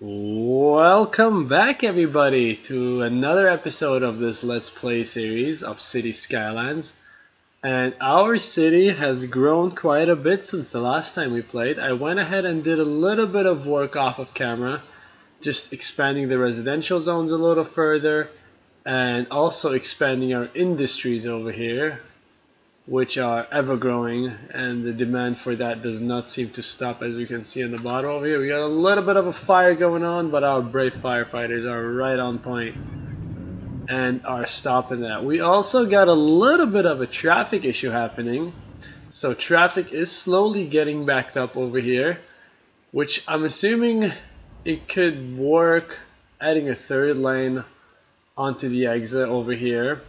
Welcome back everybody to another episode of this Let's Play series of City Skylines. And our city has grown quite a bit since the last time we played. I went ahead and did a little bit of work off of camera, just expanding the residential zones a little further and also expanding our industries over here, which are ever growing, and the demand for that does not seem to stop. As you can see on the bottom over here, we got a little bit of a fire going on, but our brave firefighters are right on point and are stopping that. We also got a little bit of a traffic issue happening, so traffic is slowly getting backed up over here, which I'm assuming it could work adding a third lane onto the exit over here.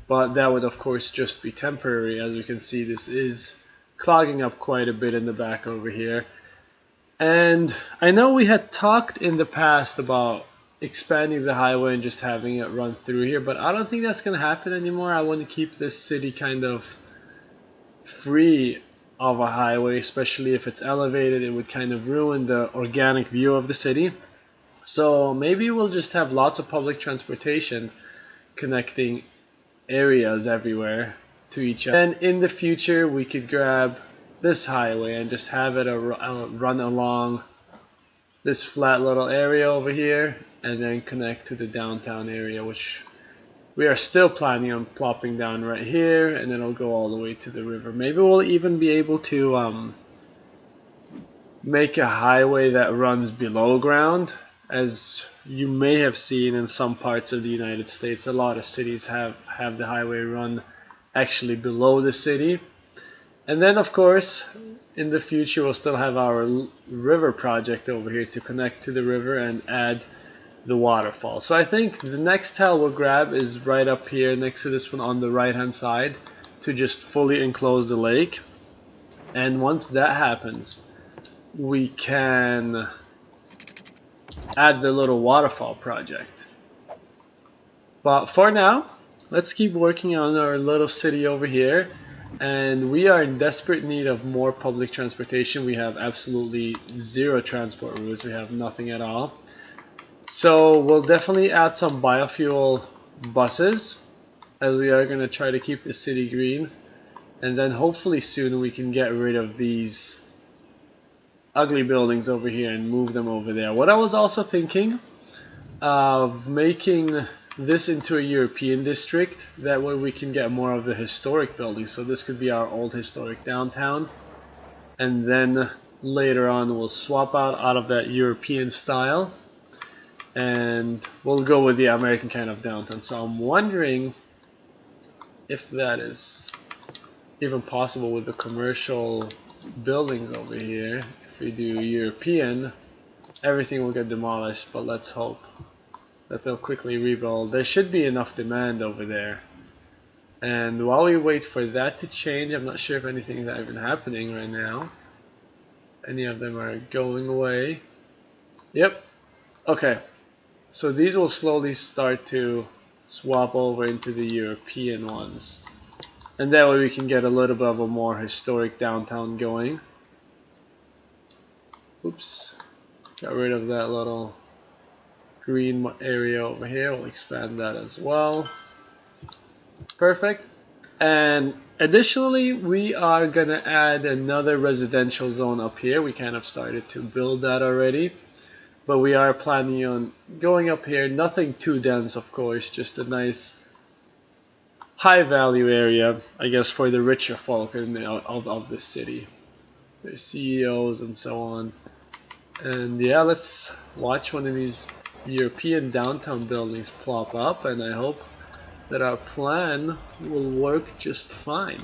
But that would of course just be temporary. As you can see, this is clogging up quite a bit in the back over here. And I know we had talked in the past about expanding the highway and just having it run through here, but I don't think that's going to happen anymore. I want to keep this city kind of free of a highway, especially if it's elevated. It would kind of ruin the organic view of the city. So maybe we'll just have lots of public transportation connecting areas everywhere to each other. And in the future we could grab this highway and just have it run along this flat little area over here and then connect to the downtown area, which we are still planning on plopping down right here, and then it'll go all the way to the river. Maybe we'll even be able to make a highway that runs below ground. As you may have seen in some parts of the United States, a lot of cities have the highway run actually below the city. And then of course in the future we'll still have our river project over here to connect to the river and add the waterfall. So I think the next tile we'll grab is right up here next to this one on the right hand side to just fully enclose the lake. And once that happens, we can add the little waterfall project. But for now, let's keep working on our little city over here, and we are in desperate need of more public transportation. We have absolutely zero transport routes. We have nothing at all. So we'll definitely add some biofuel buses, as we are going to try to keep the city green, and then hopefully soon we can get rid of these ugly buildings over here and move them over there. What I was also thinking of making this into a European district, that way we can get more of the historic buildings. So this could be our old historic downtown, and then later on we'll swap out of that European style and we'll go with the American kind of downtown. So I'm wondering if that is even possible with the commercial buildings over here. If we do European, everything will get demolished, but let's hope that they'll quickly rebuild. There should be enough demand over there. And while we wait for that to change, I'm not sure if anything is even happening right now. Any of them are going away. Yep. Okay. So these will slowly start to swap over into the European ones. And that way we can get a little bit of a more historic downtown going. Oops, got rid of that little green area over here. We'll expand that as well. Perfect. And additionally, we are gonna add another residential zone up here. We kind of started to build that already, but we are planning on going up here. Nothing too dense, of course, just a nice high value area, I guess, for the richer folk of this city, the CEOs and so on. And yeah, let's watch one of these European downtown buildings plop up, and I hope that our plan will work just fine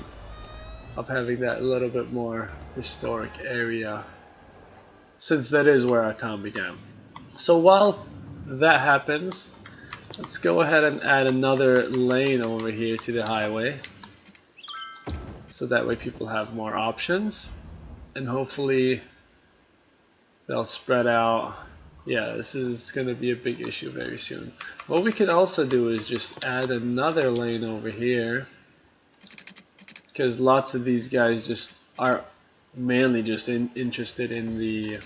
of having that little bit more historic area, since that is where our town began. So while that happens, let's go ahead and add another lane over here to the highway, so that way people have more options, and hopefully they'll spread out. Yeah, this is going to be a big issue very soon. What we could also do is just add another lane over here, because lots of these guys just are mainly just interested in the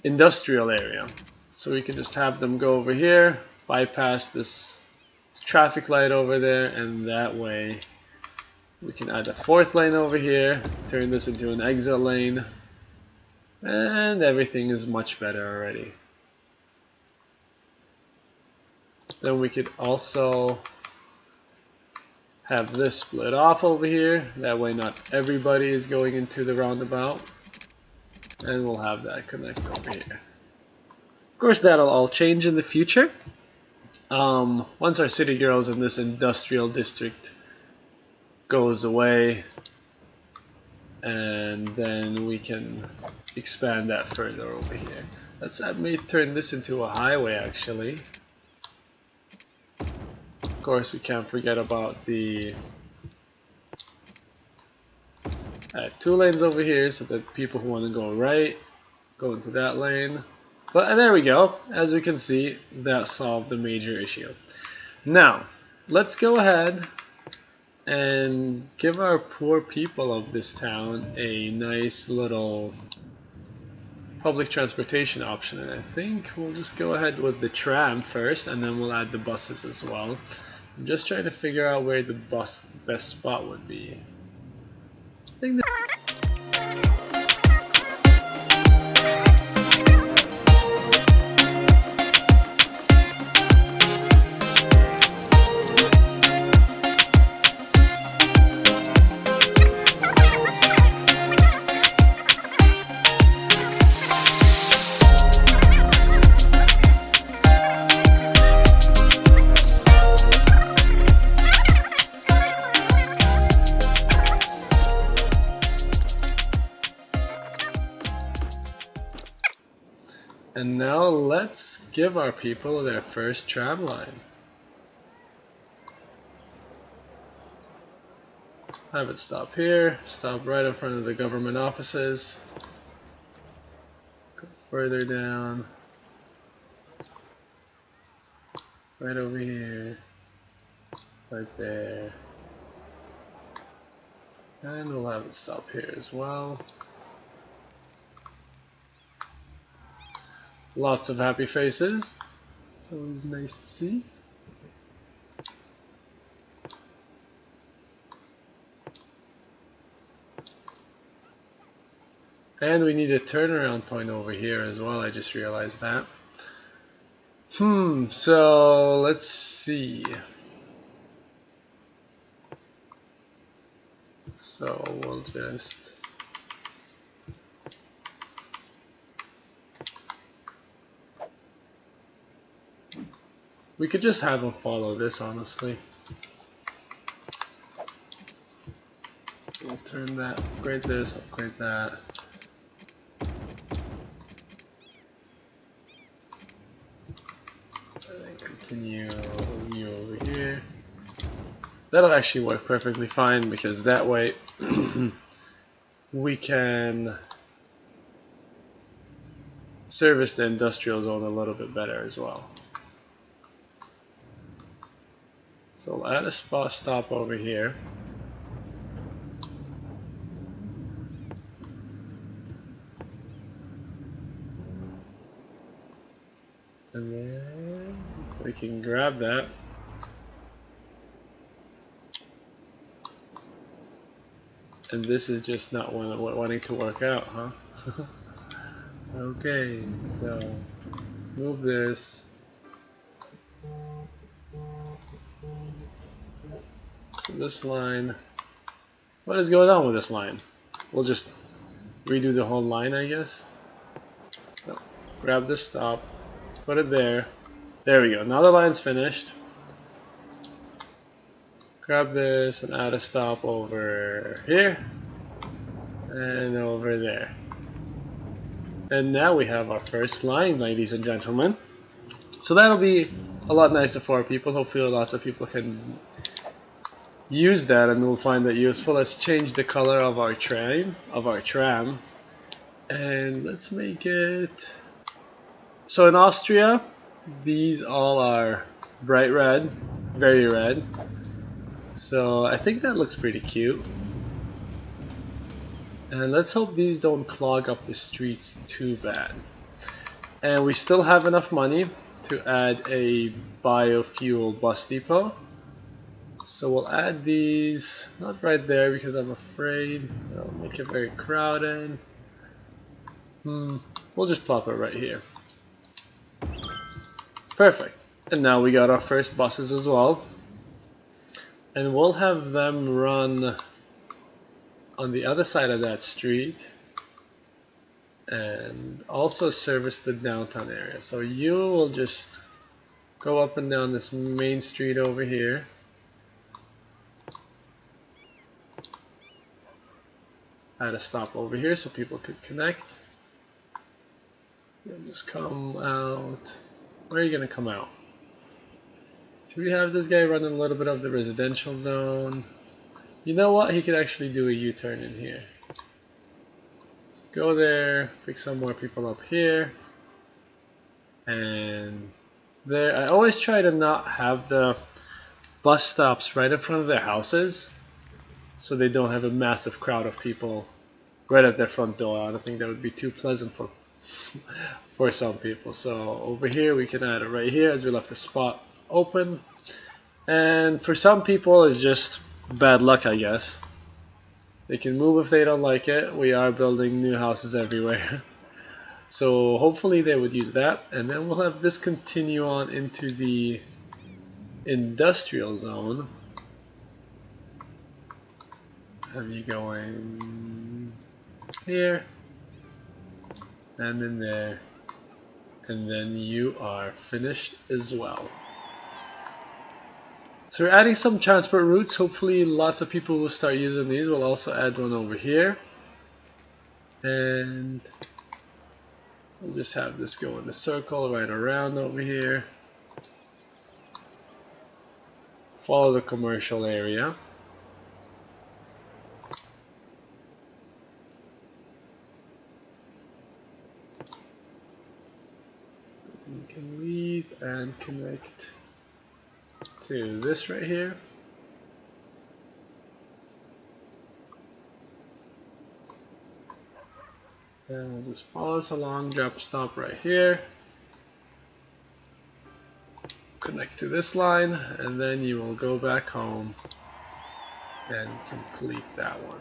industrial area. So we can just have them go over here, bypass this traffic light over there, and that way we can add a fourth lane over here, turn this into an exit lane, and everything is much better already. Then we could also have this split off over here, that way not everybody is going into the roundabout, and we'll have that connect over here. Of course, that'll all change in the future. Once our city girls in this industrial district goes away, and then we can expand that further over here. I may turn this into a highway actually. Of course, we can't forget about the two lanes over here, so that people who want to go right go into that lane. But there we go. As you can see, that solved a major issue. Now, let's go ahead and give our poor people of this town a nice little public transportation option. And I think we'll just go ahead with the tram first, and then we'll add the buses as well. I'm just trying to figure out where the best spot would be. I think And now let's give our people their first tram line. Have it stop here, stop right in front of the government offices. Go further down. Right over here. Right there. And we'll have it stop here as well. Lots of happy faces. It's always nice to see. And we need a turnaround point over here as well, I just realized that. So let's see. So we'll just... We could just have them follow this, honestly. So we'll turn that, upgrade this, upgrade that. And then continue you over here. That'll actually work perfectly fine, because that way we can service the industrial zone a little bit better as well. So we'll add a spot stop over here. And then we can grab that. And this is just not wanting to work out, huh? Okay, so move this. So this line, what is going on with this line? We'll just redo the whole line, I guess. No. Grab the stop, put it there. There we go. Now the line's finished. Grab this and add a stop over here and over there. And now we have our first line, ladies and gentlemen. So that'll be a lot nicer for our people. Hopefully lots of people can use that and we'll find that useful. Let's change the color of our tram, and let's make it... So in Austria, these all are bright red, very red. So I think that looks pretty cute. And let's hope these don't clog up the streets too bad. And we still have enough money to add a biofuel bus depot. So we'll add these, not right there because I'm afraid it'll make it very crowded. We'll just plop it right here. Perfect. And now we got our first buses as well. And we'll have them run on the other side of that street and also service the downtown area. So you will just go up and down this main street over here. Add a stop over here so people could connect. You'll just come out. Where are you gonna come out? Should we have this guy running a little bit of the residential zone? You know what? He could actually do a U-turn in here. So go there, pick some more people up here. And there, I always try to not have the bus stops right in front of their houses, so they don't have a massive crowd of people right at their front door. I don't think that would be too pleasant for for some people. So over here we can add it right here as we left the spot open. And for some people it's just bad luck, I guess. They can move if they don't like it. We are building new houses everywhere. So hopefully they would use that. And then we'll have this continue on into the industrial zone. Have you going here and in there, and then you are finished as well. So we're adding some transport routes. Hopefully lots of people will start using these. We'll also add one over here, and we'll just have this go in a circle right around over here. Follow the commercial area. You can leave and connect to this right here. And we'll just follow this along, drop a stop right here. Connect to this line, and then you will go back home and complete that one.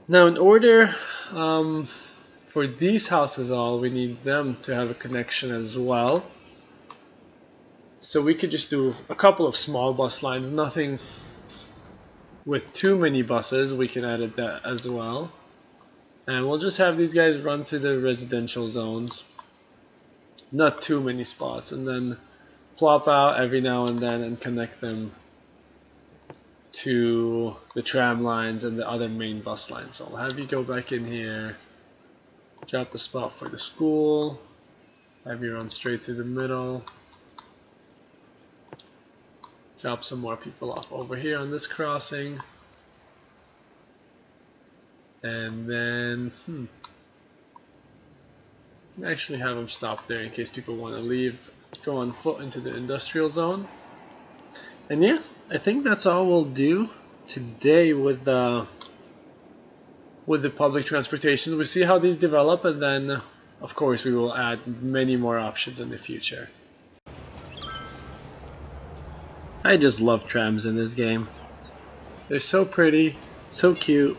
Now in order for these houses all, we need them to have a connection as well. So we could just do a couple of small bus lines, nothing with too many buses. We can edit that as well. And we'll just have these guys run through the residential zones. Not too many spots, and then plop out every now and then and connect them to the tram lines and the other main bus lines. So I'll have you go back in here, drop the spot for the school, have you run straight through the middle, drop some more people off over here on this crossing, and then actually have them stop there in case people want to leave, go on foot into the industrial zone. And yeah, I think that's all we'll do today with the public transportation. We'll see how these develop, and then of course we will add many more options in the future. I just love trams in this game. They're so pretty, so cute,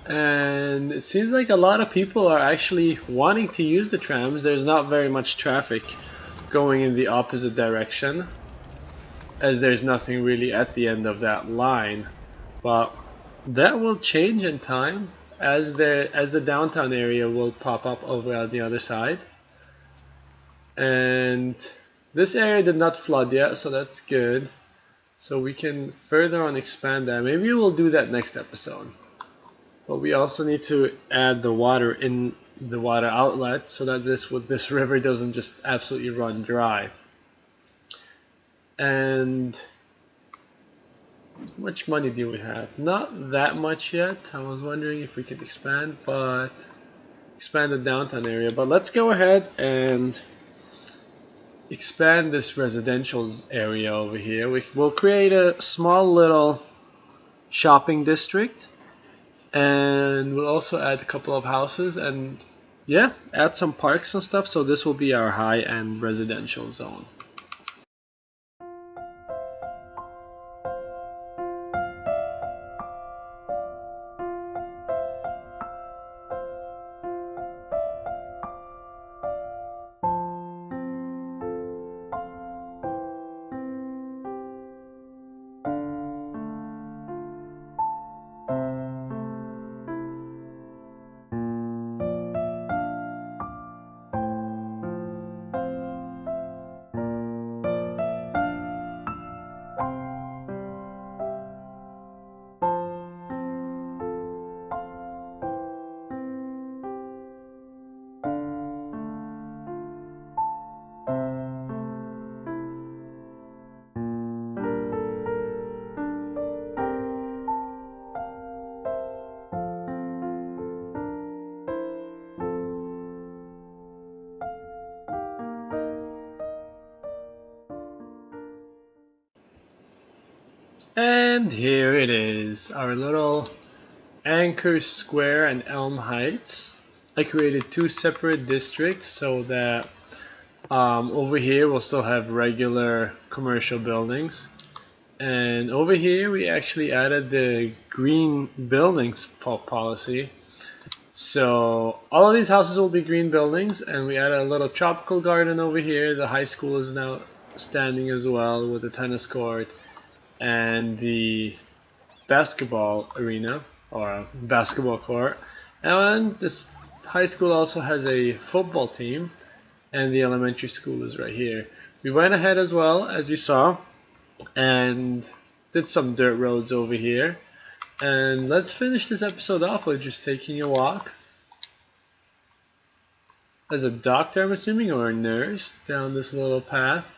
and it seems like a lot of people are actually wanting to use the trams. There's not very much traffic going in the opposite direction, as there's nothing really at the end of that line. But that will change in time as the downtown area will pop up over on the other side. And this area did not flood yet, so that's good. So we can further on expand that. Maybe we'll do that next episode. But we also need to add the water in the water outlet so that this river doesn't just absolutely run dry. And how much money do we have? Not that much yet. I was wondering if we could expand the downtown area. But let's go ahead and expand this residential area over here. We'll create a small little shopping district, and we'll also add a couple of houses, and yeah, add some parks and stuff. So this will be our high-end residential zone. And here it is, our little Anchor Square and Elm Heights. I created two separate districts so that over here we'll still have regular commercial buildings. And over here we actually added the green buildings policy. So all of these houses will be green buildings, and we added a little tropical garden over here. The high school is now standing as well with the tennis court and the basketball arena or basketball court. And this high school also has a football team, and the elementary school is right here. We went ahead as well, as you saw, and did some dirt roads over here. And let's finish this episode off with just taking a walk as a doctor, I'm assuming, or a nurse, down this little path.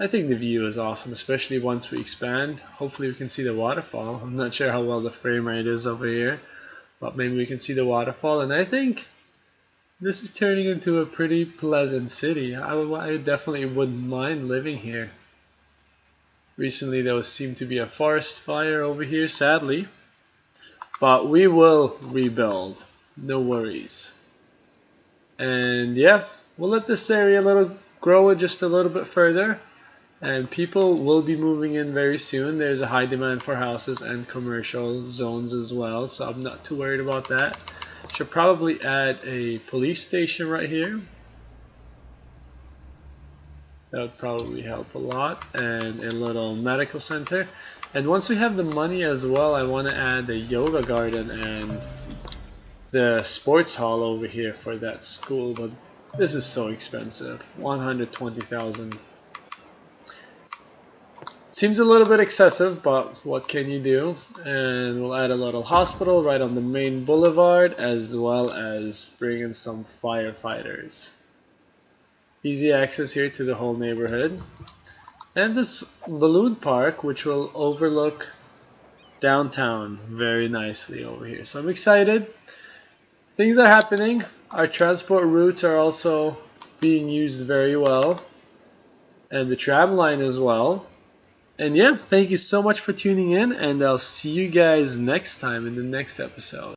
I think the view is awesome, especially once we expand. Hopefully we can see the waterfall. I'm not sure how well the frame rate is over here, but maybe we can see the waterfall. And I think this is turning into a pretty pleasant city. I definitely wouldn't mind living here. Recently there seemed to be a forest fire over here, sadly. But we will rebuild. No worries. And yeah, we'll let this area grow just a little bit further. And people will be moving in very soon. There's a high demand for houses and commercial zones as well, so I'm not too worried about that. Should probably add a police station right here. That would probably help a lot. And a little medical center. And once we have the money as well, I want to add a yoga garden and the sports hall over here for that school. But this is so expensive. 120,000. Seems a little bit excessive, but what can you do? And we'll add a little hospital right on the main boulevard, as well as bring in some firefighters. Easy access here to the whole neighborhood. And this balloon park, which will overlook downtown very nicely over here. So I'm excited. Things are happening. Our transport routes are also being used very well. And the tram line as well. And yeah, thank you so much for tuning in, and I'll see you guys next time in the next episode.